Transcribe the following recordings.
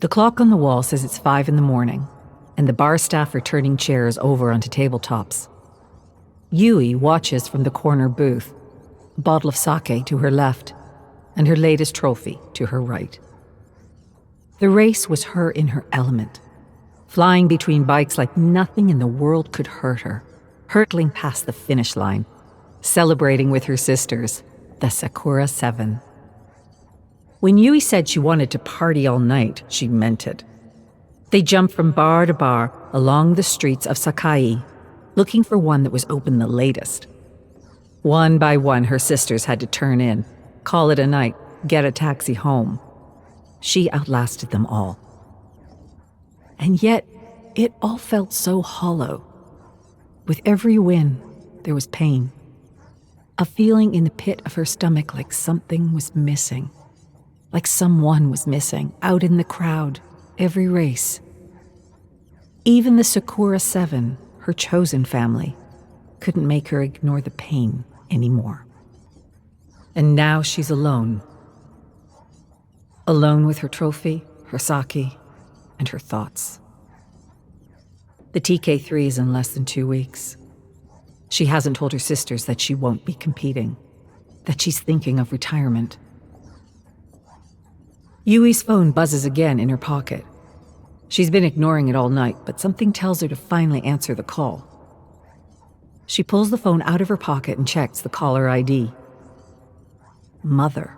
The clock on the wall says it's 5 a.m, and the bar staff are turning chairs over onto tabletops. Yui watches from the corner booth, a bottle of sake to her left, and her latest trophy to her right. The race was her in her element, flying between bikes like nothing in the world could hurt her, hurtling past the finish line, celebrating with her sisters, the Sakura 7. When Yui said she wanted to party all night, she meant it. They jumped from bar to bar along the streets of Sakai, looking for one that was open the latest. One by one, her sisters had to turn in, call it a night, get a taxi home. She outlasted them all. And yet, it all felt so hollow. With every win, there was pain. A feeling in the pit of her stomach like something was missing. Like someone was missing, out in the crowd, every race. Even the Sakura 7, her chosen family, couldn't make her ignore the pain anymore. And now she's alone. Alone with her trophy, her sake, and her thoughts. The TK3 is in less than 2 weeks. She hasn't told her sisters that she won't be competing, that she's thinking of retirement. Yui's phone buzzes again in her pocket. She's been ignoring it all night, but something tells her to finally answer the call. She pulls the phone out of her pocket and checks the caller ID. Mother.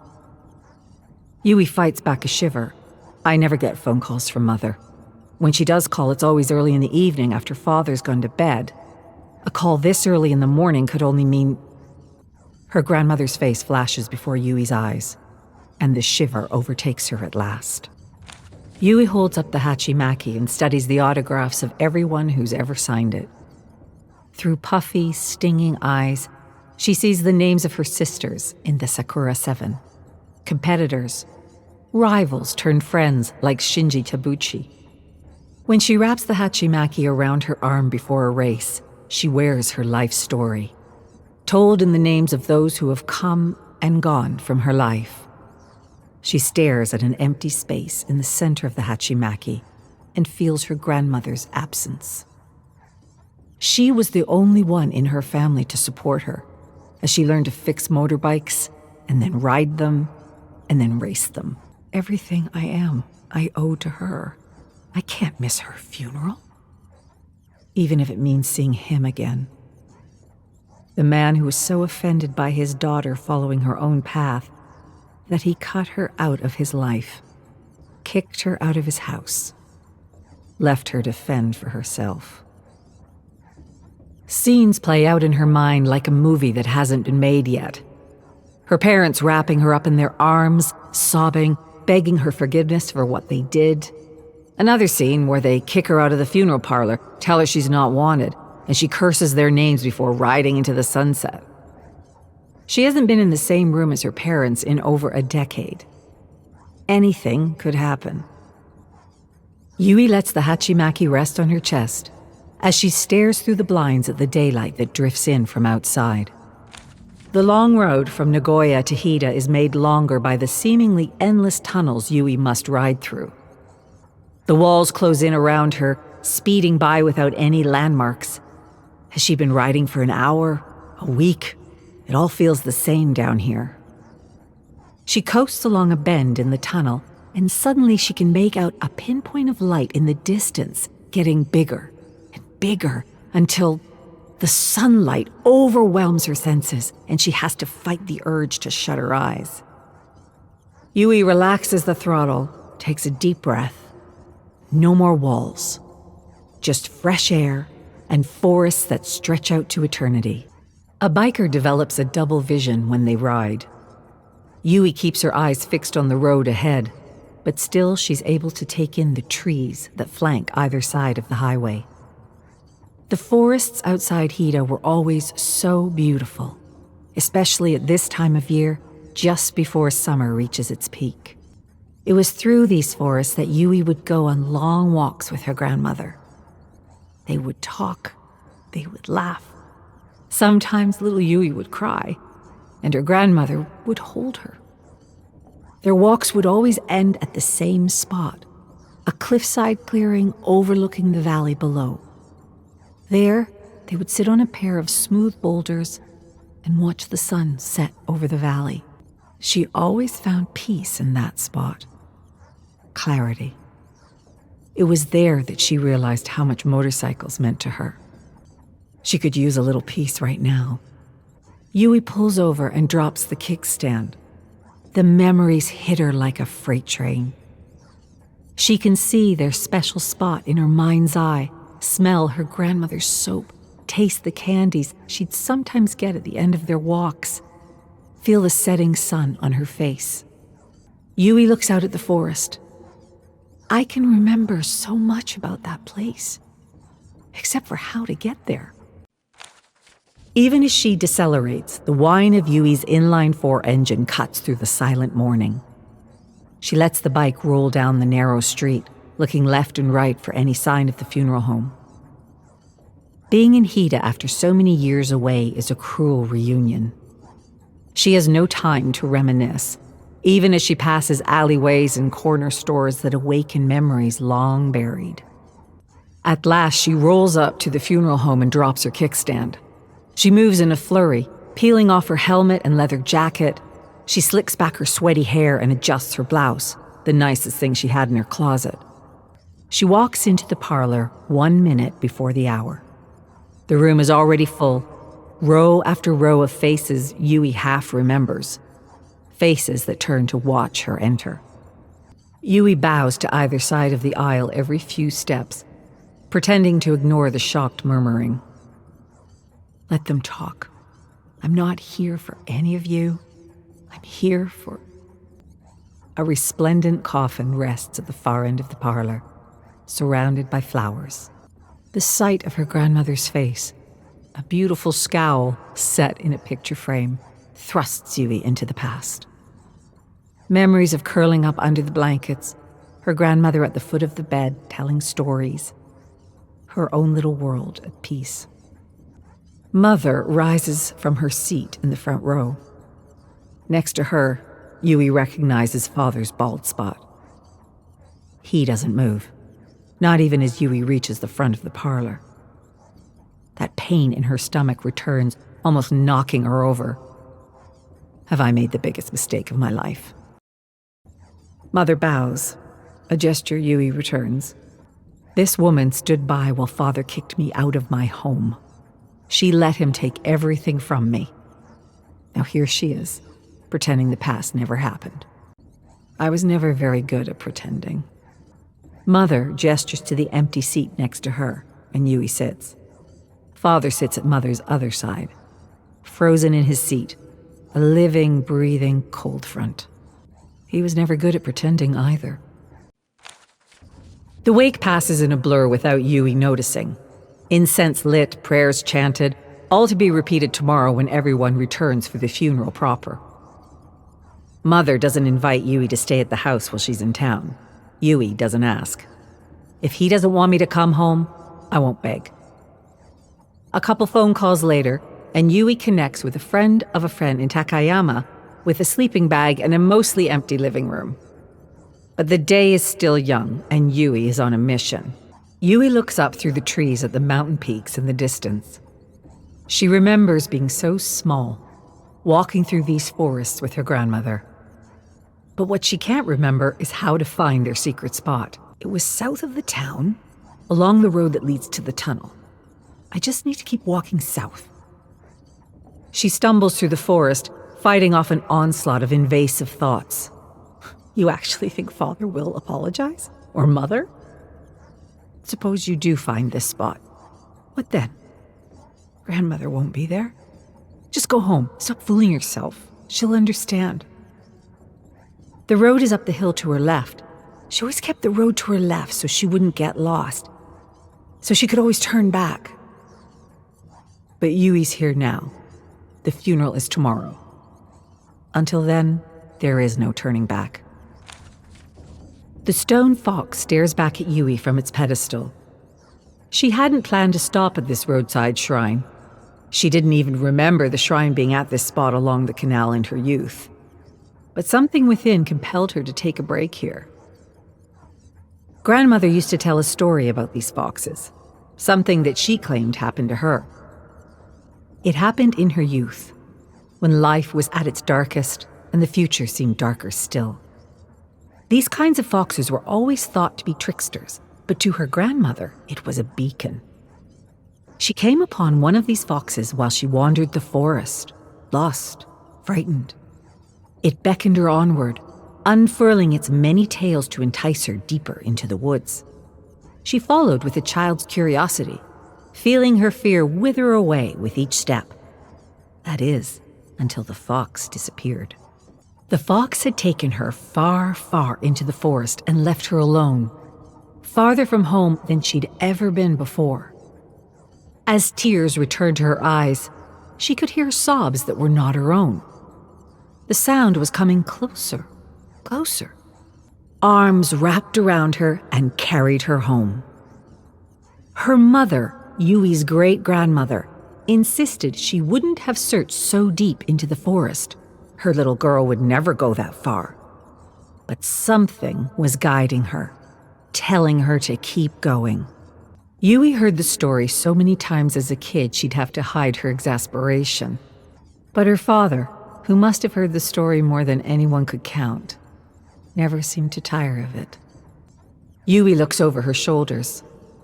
Yui fights back a shiver. I never get phone calls from Mother. When she does call, it's always early in the evening after Father's gone to bed. A call this early in the morning could only mean... Her grandmother's face flashes before Yui's eyes, and the shiver overtakes her at last. Yui holds up the hachimaki and studies the autographs of everyone who's ever signed it. Through puffy, stinging eyes, she sees the names of her sisters in the Sakura 7. Competitors, rivals turned friends like Shinji Tabuchi. When she wraps the hachimaki around her arm before a race, she wears her life story, told in the names of those who have come and gone from her life. She stares at an empty space in the center of the hachimaki and feels her grandmother's absence. She was the only one in her family to support her as she learned to fix motorbikes and then ride them and then race them. Everything I am, I owe to her. I can't miss her funeral, even if it means seeing him again. The man who was so offended by his daughter following her own path that he cut her out of his life, kicked her out of his house, left her to fend for herself. Scenes play out in her mind like a movie that hasn't been made yet. Her parents wrapping her up in their arms, sobbing, begging her forgiveness for what they did. Another scene where they kick her out of the funeral parlor, tell her she's not wanted, and she curses their names before riding into the sunset. She hasn't been in the same room as her parents in over a decade. Anything could happen. Yui lets the hachimaki rest on her chest as she stares through the blinds at the daylight that drifts in from outside. The long road from Nagoya to Hida is made longer by the seemingly endless tunnels Yui must ride through. The walls close in around her, speeding by without any landmarks. Has she been riding for an hour, a week? It all feels the same down here. She coasts along a bend in the tunnel, and suddenly she can make out a pinpoint of light in the distance, getting bigger and bigger until the sunlight overwhelms her senses, and she has to fight the urge to shut her eyes. Yui relaxes the throttle, takes a deep breath. No more walls, just fresh air and forests that stretch out to eternity. A biker develops a double vision when they ride. Yui keeps her eyes fixed on the road ahead, but still she's able to take in the trees that flank either side of the highway. The forests outside Hida were always so beautiful, especially at this time of year, just before summer reaches its peak. It was through these forests that Yui would go on long walks with her grandmother. They would talk, they would laugh. Sometimes little Yui would cry, and her grandmother would hold her. Their walks would always end at the same spot, a cliffside clearing overlooking the valley below. There, they would sit on a pair of smooth boulders and watch the sun set over the valley. She always found peace in that spot. Clarity. It was there that she realized how much motorcycles meant to her. She could use a little peace right now. Yui pulls over and drops the kickstand. The memories hit her like a freight train. She can see their special spot in her mind's eye, smell her grandmother's soap, taste the candies she'd sometimes get at the end of their walks, feel the setting sun on her face. Yui looks out at the forest. I can remember so much about that place, except for how to get there. Even as she decelerates, the whine of Yui's inline-4 engine cuts through the silent morning. She lets the bike roll down the narrow street, looking left and right for any sign of the funeral home. Being in Hida after so many years away is a cruel reunion. She has no time to reminisce, even as she passes alleyways and corner stores that awaken memories long buried. At last, she rolls up to the funeral home and drops her kickstand. She moves in a flurry, peeling off her helmet and leather jacket. She slicks back her sweaty hair and adjusts her blouse, the nicest thing she had in her closet. She walks into the parlor 1 minute before the hour. The room is already full, row after row of faces Yui half remembers, faces that turn to watch her enter. Yui bows to either side of the aisle every few steps, pretending to ignore the shocked murmuring. Let them talk. I'm not here for any of you. I'm here for... A resplendent coffin rests at the far end of the parlor, surrounded by flowers. The sight of her grandmother's face, a beautiful scowl set in a picture frame, thrusts Yui into the past. Memories of curling up under the blankets, her grandmother at the foot of the bed telling stories, her own little world at peace. Mother rises from her seat in the front row. Next to her, Yui recognizes Father's bald spot. He doesn't move, not even as Yui reaches the front of the parlor. That pain in her stomach returns, almost knocking her over. Have I made the biggest mistake of my life? Mother bows, a gesture Yui returns. This woman stood by while Father kicked me out of my home. She let him take everything from me. Now here she is, pretending the past never happened. I was never very good at pretending. Mother gestures to the empty seat next to her, and Yui sits. Father sits at Mother's other side, frozen in his seat, a living, breathing cold front. He was never good at pretending either. The wake passes in a blur without Yui noticing. Incense lit, prayers chanted, all to be repeated tomorrow when everyone returns for the funeral proper. Mother doesn't invite Yui to stay at the house while she's in town. Yui doesn't ask. If he doesn't want me to come home, I won't beg. A couple phone calls later, and Yui connects with a friend of a friend in Takayama with a sleeping bag and a mostly empty living room. But the day is still young, and Yui is on a mission. Yui looks up through the trees at the mountain peaks in the distance. She remembers being so small, walking through these forests with her grandmother. But what she can't remember is how to find their secret spot. It was south of the town, along the road that leads to the tunnel. I just need to keep walking south. She stumbles through the forest, fighting off an onslaught of invasive thoughts. You actually think Father will apologize? Or Mother? Suppose you do find this spot. What then? Grandmother won't be there. Just go home. Stop fooling yourself. She'll understand. The road is up the hill to her left. She always kept the road to her left so she wouldn't get lost. So she could always turn back. But Yui's here now. The funeral is tomorrow. Until then, there is no turning back. The stone fox stares back at Yui from its pedestal. She hadn't planned to stop at this roadside shrine. She didn't even remember the shrine being at this spot along the canal in her youth. But something within compelled her to take a break here. Grandmother used to tell a story about these foxes, something that she claimed happened to her. It happened in her youth, when life was at its darkest and the future seemed darker still. These kinds of foxes were always thought to be tricksters, but to her grandmother, it was a beacon. She came upon one of these foxes while she wandered the forest, lost, frightened. It beckoned her onward, unfurling its many tails to entice her deeper into the woods. She followed with a child's curiosity, feeling her fear wither away with each step. That is, until the fox disappeared. The fox had taken her far, far into the forest and left her alone, farther from home than she'd ever been before. As tears returned to her eyes, she could hear sobs that were not her own. The sound was coming closer, closer. Arms wrapped around her and carried her home. Her mother, Yui's great-grandmother, insisted she wouldn't have searched so deep into the forest. Her little girl would never go that far. But something was guiding her, telling her to keep going. Yui heard the story so many times as a kid she'd have to hide her exasperation. But her father, who must have heard the story more than anyone could count, never seemed to tire of it. Yui looks over her shoulders.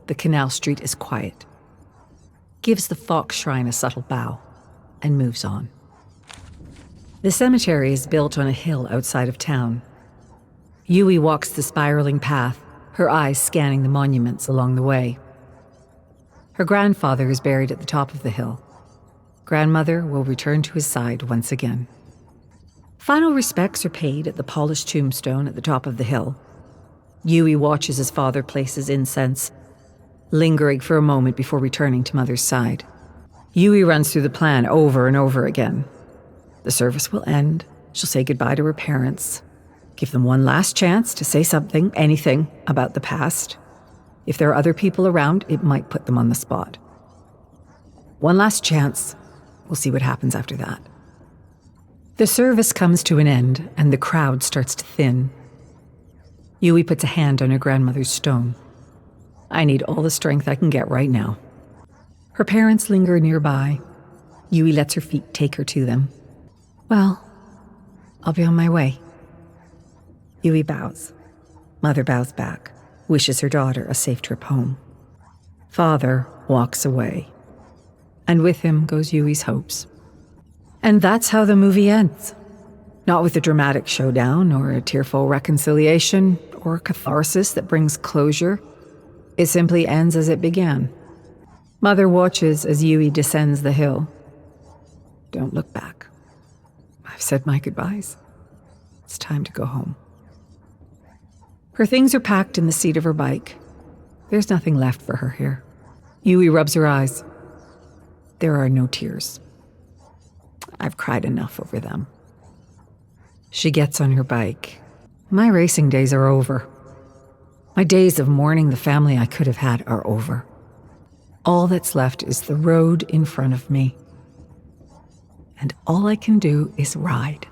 The canal street is quiet. Gives the fox shrine a subtle bow, and moves on. The cemetery is built on a hill outside of town. Yui walks the spiraling path, her eyes scanning the monuments along the way. Her grandfather is buried at the top of the hill. Grandmother will return to his side once again. Final respects are paid at the polished tombstone at the top of the hill. Yui watches his father places incense, lingering for a moment before returning to Mother's side. Yui runs through the plan over and over again. The service will end. She'll say goodbye to her parents. Give them one last chance to say something, anything, about the past. If there are other people around, it might put them on the spot. One last chance. We'll see what happens after that. The service comes to an end, and the crowd starts to thin. Yui puts a hand on her grandmother's stone. I need all the strength I can get right now. Her parents linger nearby. Yui lets her feet take her to them. Well, I'll be on my way. Yui bows. Mother bows back, wishes her daughter a safe trip home. Father walks away. And with him goes Yui's hopes. And that's how the movie ends. Not with a dramatic showdown or a tearful reconciliation or a catharsis that brings closure. It simply ends as it began. Mother watches as Yui descends the hill. Don't look back. I've said my goodbyes. It's time to go home. Her things are packed in the seat of her bike. There's nothing left for her here. Yui rubs her eyes. There are no tears. I've cried enough over them. She gets on her bike. My racing days are over. My days of mourning the family I could have had are over. All that's left is the road in front of me. And all I can do is ride.